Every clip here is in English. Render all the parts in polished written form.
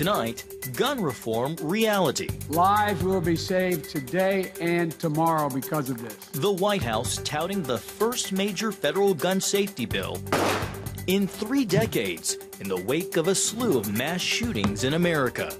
Tonight, gun reform reality. Lives will be saved today and tomorrow because of this. The White House touting the first major federal gun safety bill in 3 decades in the wake of a slew of mass shootings in America.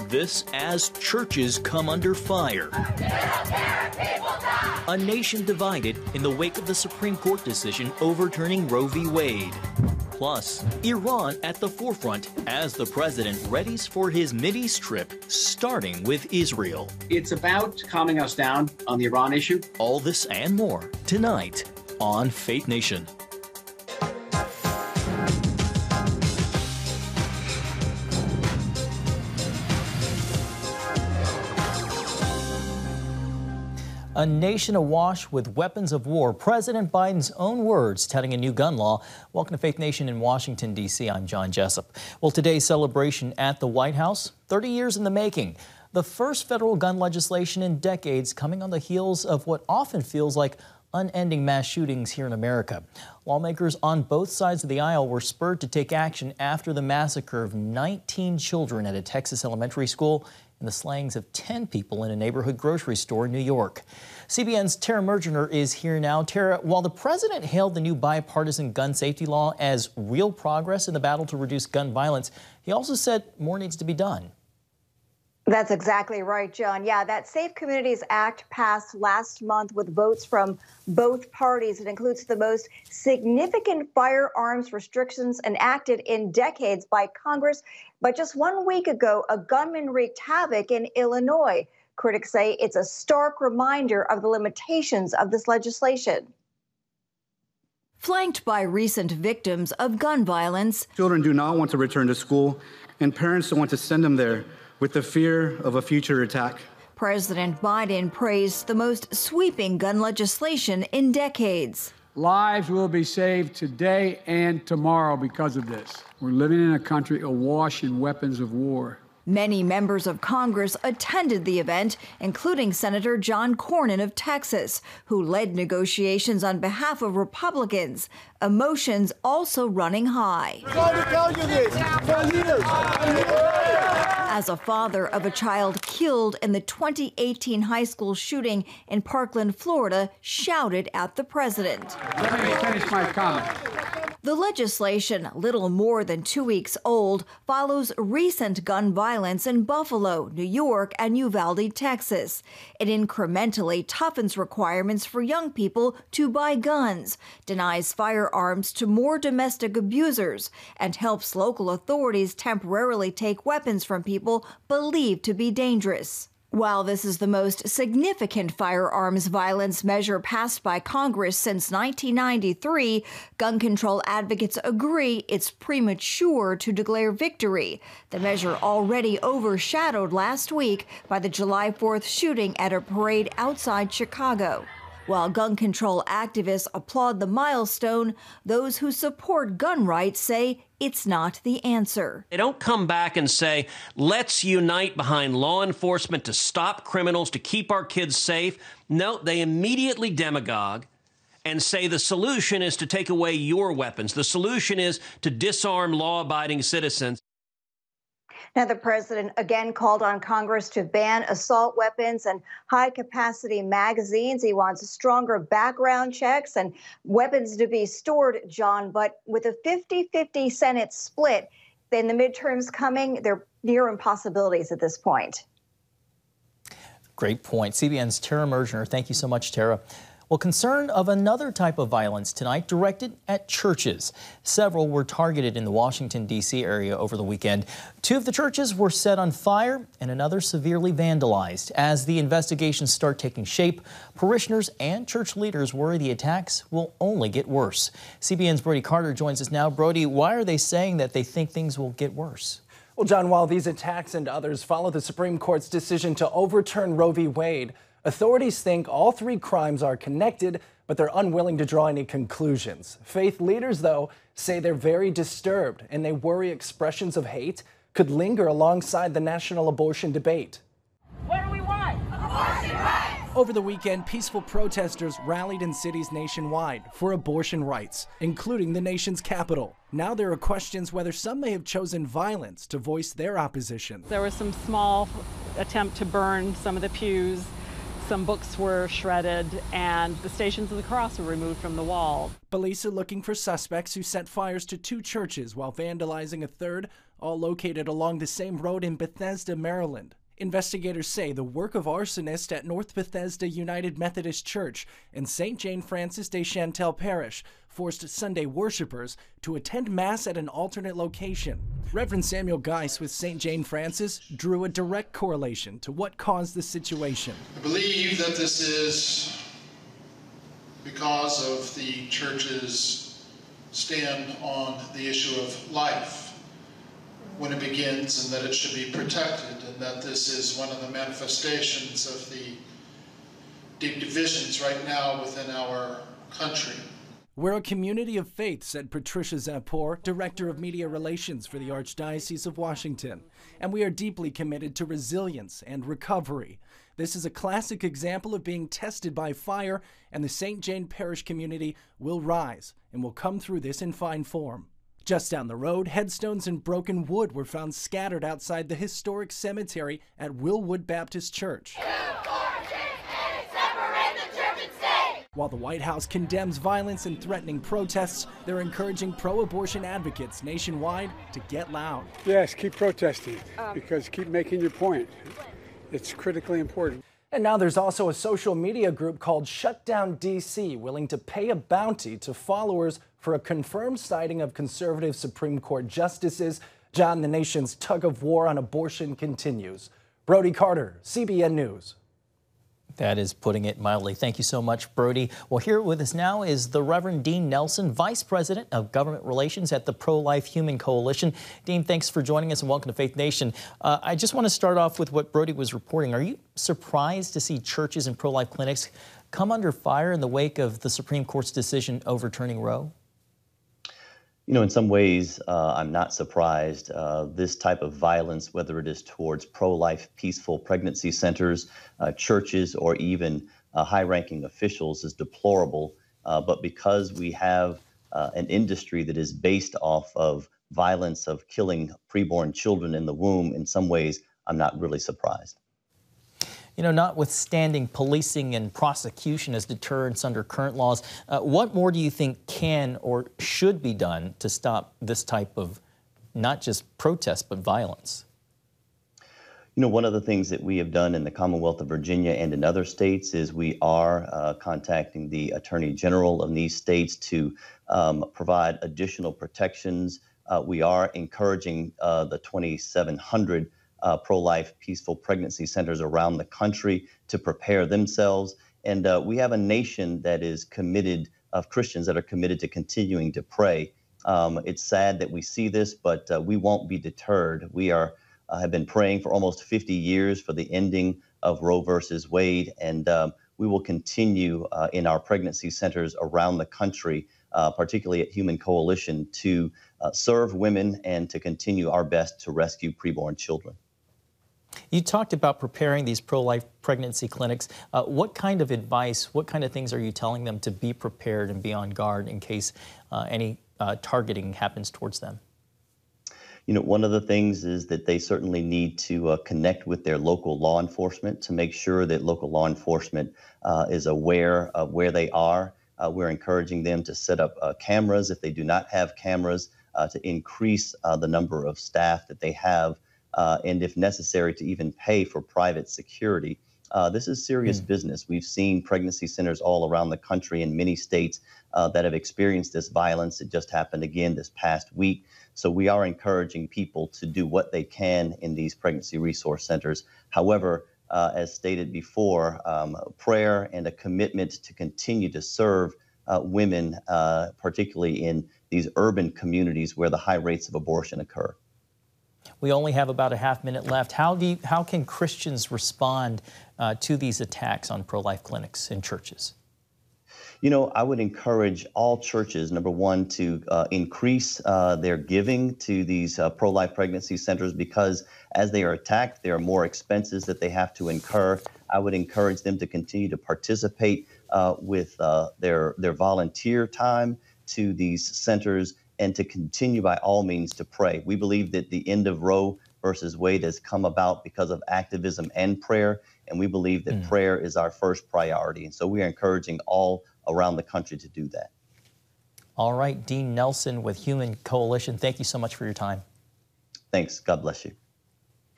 This as churches come under fire. A nation divided in the wake of the Supreme Court decision overturning Roe v. Wade. Plus, Iran at the forefront as the president readies for his Mideast trip, starting with Israel. It's about calming us down on the Iran issue. All this and more tonight on Faith Nation. A nation awash with weapons of war. President Biden's own words touting a new gun law. Welcome to Faith Nation in Washington, D.C. I'm John Jessup. Well, today's celebration at the White House, 30 years in the making. The first federal gun legislation in decades, coming on the heels of what often feels like unending mass shootings here in America. Lawmakers on both sides of the aisle were spurred to take action after the massacre of 19 children at a Texas elementary school and the slayings of 10 people in a neighborhood grocery store in New York. CBN's Tara Mergener is here now. Tara, while the president hailed the new bipartisan gun safety law as real progress in the battle to reduce gun violence, he also said more needs to be done. That's exactly right, John. Yeah, that Safe Communities Act passed last month with votes from both parties. It includes the most significant firearms restrictions enacted in decades by Congress. But just 1 week ago, a gunman wreaked havoc in Illinois. Critics say it's a stark reminder of the limitations of this legislation. Flanked by recent victims of gun violence, children do not want to return to school, and parents don't want to send them there with the fear of a future attack. President Biden praised the most sweeping gun legislation in decades. Lives will be saved today and tomorrow because of this. We're living in a country awash in weapons of war. Many members of Congress attended the event, including Senator John Cornyn of Texas, who led negotiations on behalf of Republicans, emotions also running high. I'm trying to tell you this for years. As a father of a child killed in the 2018 high school shooting in Parkland, Florida, shouted at the president. Let me finish my comment. The legislation, little more than 2 weeks old, follows recent gun violence in Buffalo, New York, and Uvalde, Texas. It incrementally toughens requirements for young people to buy guns, denies firearms to more domestic abusers, and helps local authorities temporarily take weapons from people believed to be dangerous. While this is the most significant firearms violence measure passed by Congress since 1993, gun control advocates agree it's premature to declare victory. The measure already overshadowed last week by the July 4th shooting at a parade outside Chicago. While gun control activists applaud the milestone, those who support gun rights say it's not the answer. They don't come back and say, let's unite behind law enforcement to stop criminals, to keep our kids safe. No, they immediately demagogue and say the solution is to take away your weapons. The solution is to disarm law-abiding citizens. Now, the president again called on Congress to ban assault weapons and high-capacity magazines. He wants stronger background checks and weapons to be stored, John. But with a 50-50 Senate split, then the midterms coming, they're near impossibilities at this point. Great point. CBN's Tara Mergener. Thank you so much, Tara. Well, concern of another type of violence tonight directed at churches. Several were targeted in the Washington, D.C. area over the weekend. 2 of the churches were set on fire and another severely vandalized. As the investigations start taking shape, parishioners and church leaders worry the attacks will only get worse. CBN's Brody Carter joins us now. Brody, why are they saying that they think things will get worse? Well, John, while these attacks and others follow the Supreme Court's decision to overturn Roe v. Wade, authorities think all 3 crimes are connected, but they're unwilling to draw any conclusions. Faith leaders, though, say they're very disturbed, and they worry expressions of hate could linger alongside the national abortion debate. What do we want? Abortion rights! Over the weekend, peaceful protesters rallied in cities nationwide for abortion rights, including the nation's capital. Now there are questions whether some may have chosen violence to voice their opposition. There was some small attempt to burn some of the pews. Some books were shredded, and the Stations of the Cross were removed from the wall. Police are looking for suspects who set fires to 2 churches while vandalizing a third, all located along the same road in Bethesda, Maryland. Investigators say the work of arsonists at North Bethesda United Methodist Church and St. Jane Francis de Chantal Parish forced Sunday worshipers to attend Mass at an alternate location. Reverend Samuel Geis with St. Jane Francis drew a direct correlation to what caused the situation. I believe that this is because of the church's stand on the issue of life when it begins, and that it should be protected, and that this is one of the manifestations of the deep divisions right now within our country. We're a community of faith, said Patricia Zapor, Director of Media Relations for the Archdiocese of Washington, and we are deeply committed to resilience and recovery. This is a classic example of being tested by fire, and the St. Jane Parish community will rise and will come through this in fine form. Just down the road, headstones and broken wood were found scattered outside the historic cemetery at Willwood Baptist Church. While the White House condemns violence and threatening protests, they're encouraging pro-abortion advocates nationwide to get loud. Yes, keep protesting, because keep making your point. It's critically important. And now there's also a social media group called Shutdown DC willing to pay a bounty to followers for a confirmed sighting of conservative Supreme Court justices. John, the nation's tug of war on abortion continues. Brody Carter, CBN News. That is putting it mildly. Thank you so much, Brody. Well, here with us now is the Reverend Dean Nelson, Vice President of Government Relations at the Pro-Life Human Coalition. Dean, thanks for joining us and welcome to Faith Nation. I just want to start off with what Brody was reporting. Are you surprised to see churches and pro-life clinics come under fire in the wake of the Supreme Court's decision overturning Roe? You know, in some ways, I'm not surprised. This type of violence, whether it is towards pro-life peaceful pregnancy centers, churches, or even high-ranking officials, is deplorable. But because we have an industry that is based off of violence of killing preborn children in the womb, in some ways, I'm not really surprised. You know, notwithstanding policing and prosecution as deterrents under current laws, what more do you think can or should be done to stop this type of not just protest, but violence? You know, one of the things that we have done in the Commonwealth of Virginia and in other states is we are contacting the Attorney General of these states to provide additional protections. We are encouraging the 2,700 pro-life peaceful pregnancy centers around the country to prepare themselves. And we have a nation that is committed, of Christians that are committed to continuing to pray. It's sad that we see this, but we won't be deterred. We have been praying for almost 50 years for the ending of Roe versus Wade, and we will continue in our pregnancy centers around the country, particularly at Human Coalition, to serve women and to continue our best to rescue preborn children. You talked about preparing these pro-life pregnancy clinics. What kind of advice, what kind of things are you telling them to be prepared and be on guard in case any targeting happens towards them? You know, one of the things is that they certainly need to connect with their local law enforcement to make sure that local law enforcement is aware of where they are. We're encouraging them to set up cameras if they do not have cameras, to increase the number of staff that they have, and if necessary, to even pay for private security. This is serious business. We've seen pregnancy centers all around the country in many states that have experienced this violence. It just happened again this past week. So we are encouraging people to do what they can in these pregnancy resource centers. However, as stated before, prayer and a commitment to continue to serve women, particularly in these urban communities where the high rates of abortion occur. We only have about a half-minute left. How can Christians respond to these attacks on pro-life clinics and churches? I would encourage all churches, number one, to increase their giving to these pro-life pregnancy centers, because as they are attacked, there are more expenses that they have to incur. I would encourage them to continue to participate with their volunteer time to these centers, and to continue by all means to pray. We believe that the end of Roe versus Wade has come about because of activism and prayer, and we believe that prayer is our first priority. And so we are encouraging all around the country to do that. All right, Dean Nelson with Human Coalition, thank you so much for your time. Thanks. God bless you.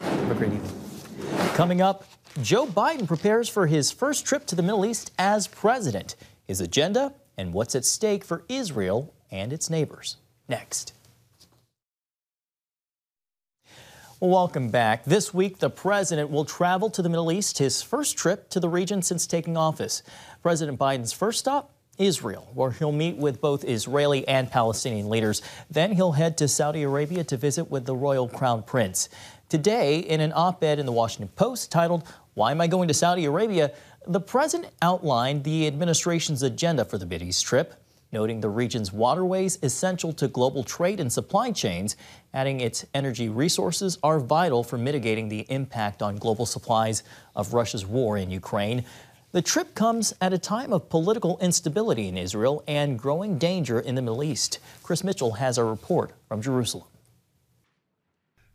Have a great evening. Coming up, Joe Biden prepares for his first trip to the Middle East as president. His agenda and what's at stake for Israel and its neighbors. Next. Welcome back. This week, the president will travel to the Middle East, his first trip to the region since taking office. President Biden's first stop, Israel, where he'll meet with both Israeli and Palestinian leaders. Then he'll head to Saudi Arabia to visit with the royal crown prince. Today, in an op-ed in the Washington Post titled, "Why Am I Going to Saudi Arabia?" the president outlined the administration's agenda for the Mideast trip, noting the region's waterways essential to global trade and supply chains, adding its energy resources are vital for mitigating the impact on global supplies of Russia's war in Ukraine. The trip comes at a time of political instability in Israel and growing danger in the Middle East. Chris Mitchell has a report from Jerusalem.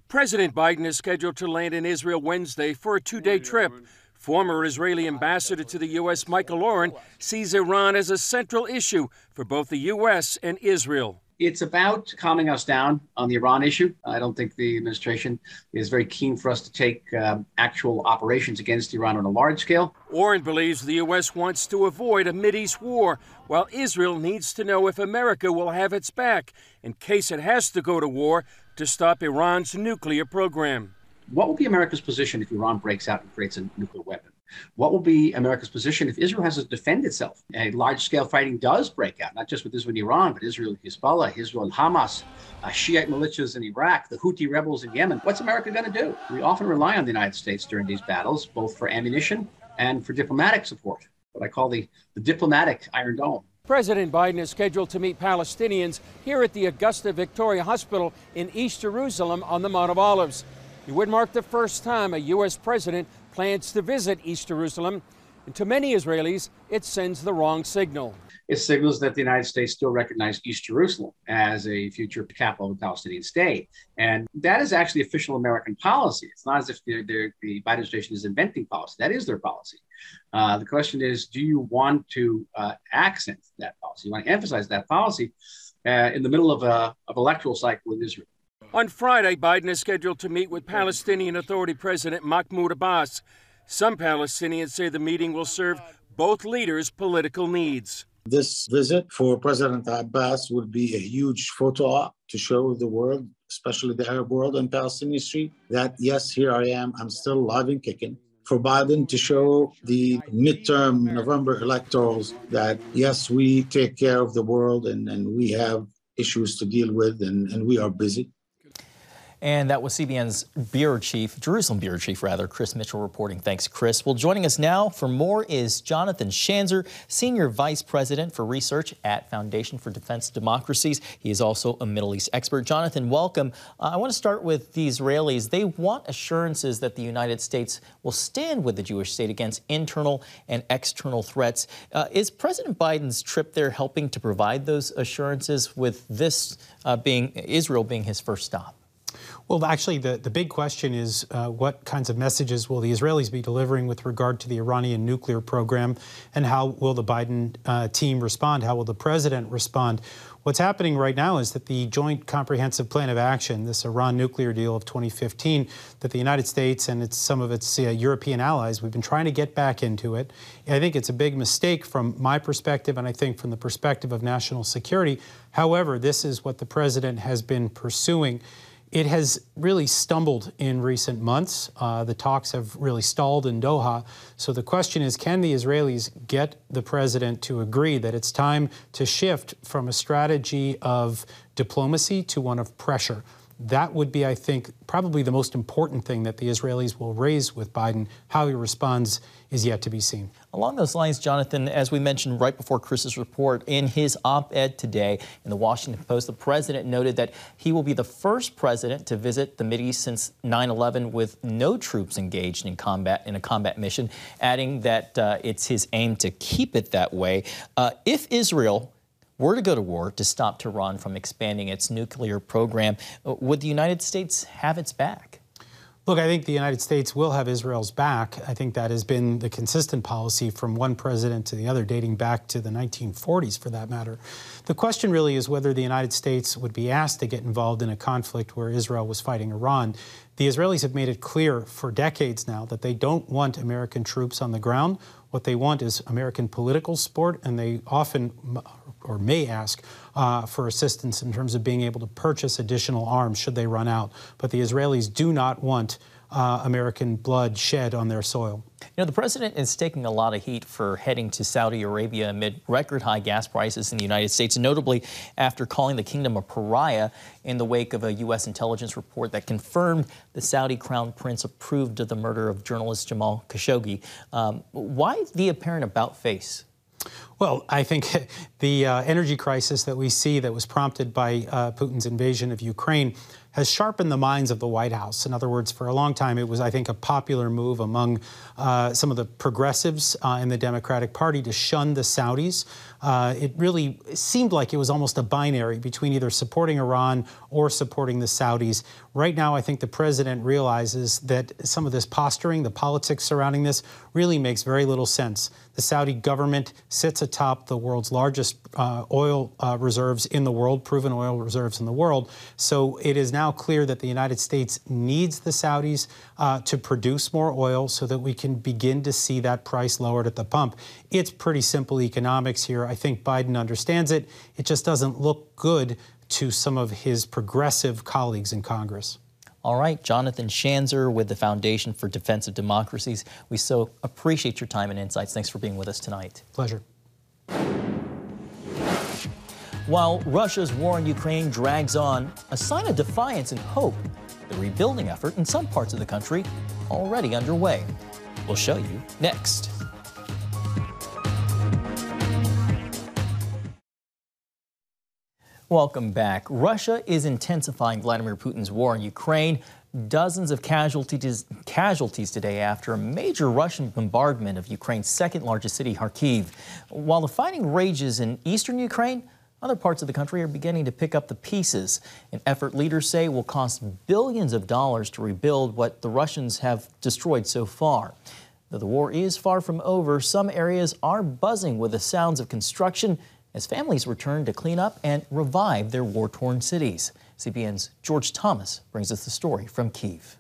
President Biden is scheduled to land in Israel Wednesday for a two-day trip. Former Israeli ambassador to the U.S., Michael Oren, sees Iran as a central issue for both the U.S. and Israel. It's about calming us down on the Iran issue. I don't think the administration is very keen for us to take actual operations against Iran on a large scale. Oren believes the U.S. wants to avoid a Mideast war, while Israel needs to know if America will have its back in case it has to go to war to stop Iran's nuclear program. What will be America's position if Iran breaks out and creates a nuclear weapon? What will be America's position if Israel has to defend itself? A large-scale fighting does break out, not just with Israel and Iran, but Israel and Hezbollah, Israel and Hamas, Shiite militias in Iraq, the Houthi rebels in Yemen. What's America going to do? We often rely on the United States during these battles, both for ammunition and for diplomatic support, what I call the diplomatic Iron Dome. President Biden is scheduled to meet Palestinians here at the Augusta Victoria Hospital in East Jerusalem on the Mount of Olives. It would mark the first time a U.S. president plans to visit East Jerusalem, and to many Israelis, it sends the wrong signal. It signals that the United States still recognizes East Jerusalem as a future capital of the Palestinian state. And that is actually official American policy. It's not as if the Biden administration is inventing policy. That is their policy. The question is, do you want to accent that policy? You want to emphasize that policy in the middle of an electoral cycle in Israel? On Friday, Biden is scheduled to meet with Palestinian Authority President Mahmoud Abbas. Some Palestinians say the meeting will serve both leaders' political needs. This visit for President Abbas will be a huge photo op to show the world, especially the Arab world and Palestinian street, that yes, here I am, I'm still alive and kicking. For Biden to show the midterm November electorals that yes, we take care of the world and we have issues to deal with and we are busy. And that was CBN's bureau chief, Jerusalem bureau chief, Chris Mitchell reporting. Thanks, Chris. Well, joining us now for more is Jonathan Schanzer, Senior Vice President for Research at Foundation for Defense Democracies. He is also a Middle East expert. Jonathan, welcome. I want to start with the Israelis. They want assurances that the United States will stand with the Jewish state against internal and external threats. Is President Biden's trip there helping to provide those assurances, with this Israel being his first stop? Well, actually, the big question is what kinds of messages will the Israelis be delivering with regard to the Iranian nuclear program, and how will the Biden team respond? How will the president respond? What's happening right now is that the Joint Comprehensive Plan of Action, this Iran nuclear deal of 2015, that the United States and some of its European allies, we've been trying to get back into it. I think it's a big mistake from my perspective, and I think from the perspective of national security. However, this is what the president has been pursuing. It has really stumbled in recent months. The talks have really stalled in Doha. So the question is, can the Israelis get the president to agree that it's time to shift from a strategy of diplomacy to one of pressure? That would be, I think, probably the most important thing that the Israelis will raise with Biden. How he responds is yet to be seen. Along those lines, Jonathan, as we mentioned right before Chris's report, in his op-ed today in the Washington Post, the president noted that he will be the first president to visit the Mideast since 9/11 with no troops engaged in a combat mission, adding that it's his aim to keep it that way. If Israel were to go to war to stop Tehran from expanding its nuclear program, would the United States have its back? Look, I think the United States will have Israel's back. I think that has been the consistent policy from one president to the other, dating back to the 1940s, for that matter. The question really is whether the United States would be asked to get involved in a conflict where Israel was fighting Iran. The Israelis have made it clear for decades now that they don't want American troops on the ground. What they want is American political support, and they often or may ask for assistance in terms of being able to purchase additional arms should they run out. But the Israelis do not want American blood shed on their soil. You know, the president is taking a lot of heat for heading to Saudi Arabia amid record high gas prices in the United States, notably after calling the kingdom a pariah in the wake of a U.S. intelligence report that confirmed the Saudi crown prince approved of the murder of journalist Jamal Khashoggi. Why the apparent about-face? Well, I think the energy crisis that we see that was prompted by Putin's invasion of Ukraine has sharpened the minds of the White House. In other words, for a long time, it was, I think, a popular move among some of the progressives in the Democratic Party to shun the Saudis. It really seemed like it was almost a binary between either supporting Iran or supporting the Saudis. Right now, I think the president realizes that some of this posturing, the politics surrounding this, really makes very little sense. The Saudi government sits atop the world's largest oil reserves in the world, proven oil reserves in the world. So it is now clear that the United States needs the Saudis to produce more oil so that we can begin to see that price lowered at the pump. It's pretty simple economics here. I think Biden understands it. It just doesn't look good to some of his progressive colleagues in Congress. All right, Jonathan Schanzer with the Foundation for Defense of Democracies. We so appreciate your time and insights. Thanks for being with us tonight. Pleasure. While Russia's war in Ukraine drags on, a sign of defiance and hope, the rebuilding effort in some parts of the country already underway. We'll show you next. Welcome back. Russia is intensifying Vladimir Putin's war in Ukraine. Dozens of casualties today after a major Russian bombardment of Ukraine's second largest city, Kharkiv. While the fighting rages in eastern Ukraine, other parts of the country are beginning to pick up the pieces. An effort leaders say will cost billions of dollars to rebuild what the Russians have destroyed so far. Though the war is far from over, some areas are buzzing with the sounds of construction as families return to clean up and revive their war-torn cities. CBN's George Thomas brings us the story from Kyiv.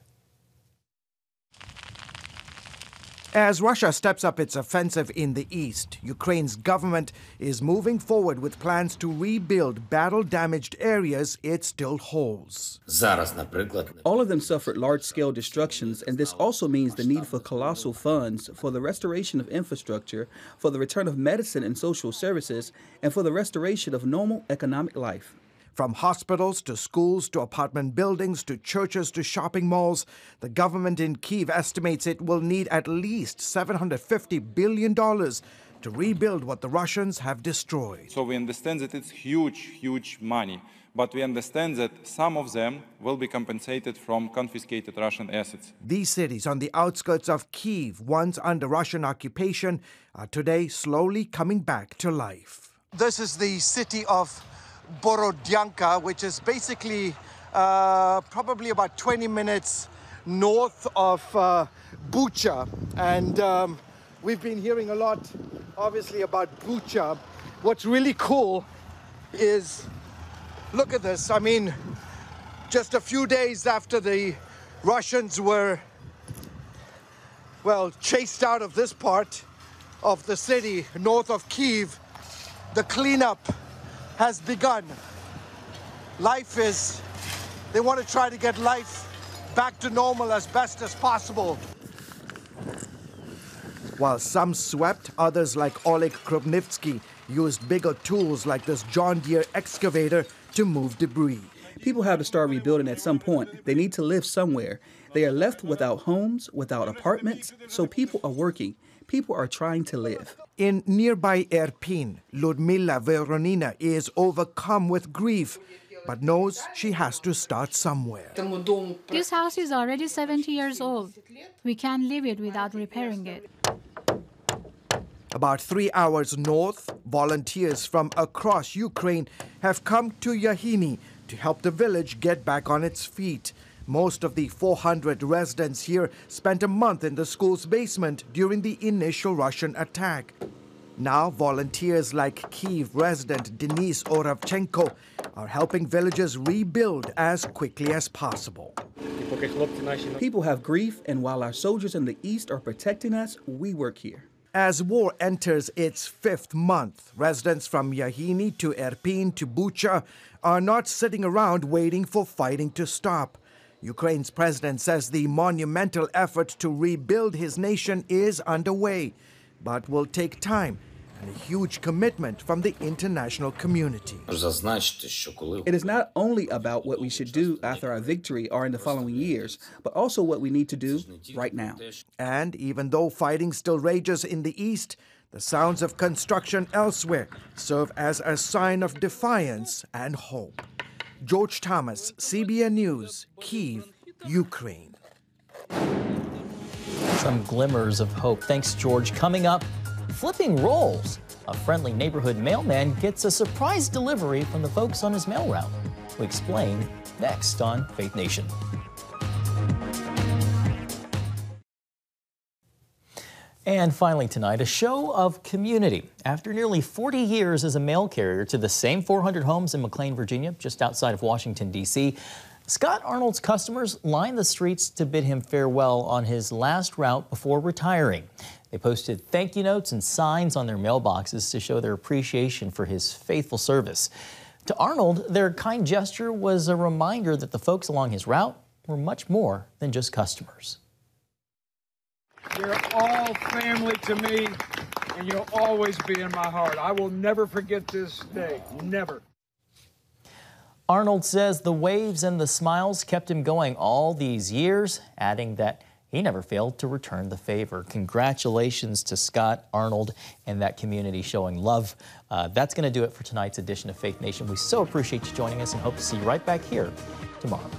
As Russia steps up its offensive in the east, Ukraine's government is moving forward with plans to rebuild battle-damaged areas it still holds. All of them suffered large-scale destructions, and this also means the need for colossal funds for the restoration of infrastructure, for the return of medicine and social services, and for the restoration of normal economic life. From hospitals to schools to apartment buildings to churches to shopping malls, the government in Kyiv estimates it will need at least $750 billion to rebuild what the Russians have destroyed. So we understand that it's huge money, but we understand that some of them will be compensated from confiscated Russian assets. These cities on the outskirts of Kyiv, once under Russian occupation, are today slowly coming back to life. This is the city of Borodyanka, which is basically probably about 20 minutes north of Bucha. And we've been hearing a lot, obviously, about Bucha. What's really cool is, look at this. I mean, just a few days after the Russians were, well, chased out of this part of the city, north of Kyiv, the cleanup has begun. They want to try to get life back to normal as best as possible. While some swept, others like Oleg Krupnitsky used bigger tools like this John Deere excavator to move debris. People have to start rebuilding at some point. They need to live somewhere. They are left without homes, without apartments, so people are working. People are trying to live. In nearby Irpin, Ludmila Veronina is overcome with grief, but knows she has to start somewhere. This house is already 70 years old. We can't leave it without repairing it. About 3 hours north, volunteers from across Ukraine have come to Yahini to help the village get back on its feet. Most of the 400 residents here spent a month in the school's basement during the initial Russian attack. Now, volunteers like Kyiv resident Denis Oravchenko are helping villagers rebuild as quickly as possible. People have grief, and while our soldiers in the east are protecting us, we work here. As war enters its 5th month, residents from Yahini to Irpin to Bucha are not sitting around waiting for fighting to stop. Ukraine's president says the monumental effort to rebuild his nation is underway, but will take time and a huge commitment from the international community. It is not only about what we should do after our victory or in the following years, but also what we need to do right now. And even though fighting still rages in the east, the sounds of construction elsewhere serve as a sign of defiance and hope. George Thomas, CBN News, Kyiv, Ukraine. Some glimmers of hope. Thanks, George. Coming up, flipping roles. A friendly neighborhood mailman gets a surprise delivery from the folks on his mail route. We explain next on Faith Nation. And finally tonight, a show of community. After nearly 40 years as a mail carrier to the same 400 homes in McLean, Virginia, just outside of Washington, D.C., Scott Arnold's customers lined the streets to bid him farewell on his last route before retiring. They posted thank you notes and signs on their mailboxes to show their appreciation for his faithful service. To Arnold, their kind gesture was a reminder that the folks along his route were much more than just customers. You're all family to me, and you'll always be in my heart. I will never forget this day, never. Arnold says the waves and the smiles kept him going all these years, adding that he never failed to return the favor. Congratulations to Scott Arnold and that community showing love. That's going to do it for tonight's edition of Faith Nation. We so appreciate you joining us and hope to see you right back here tomorrow.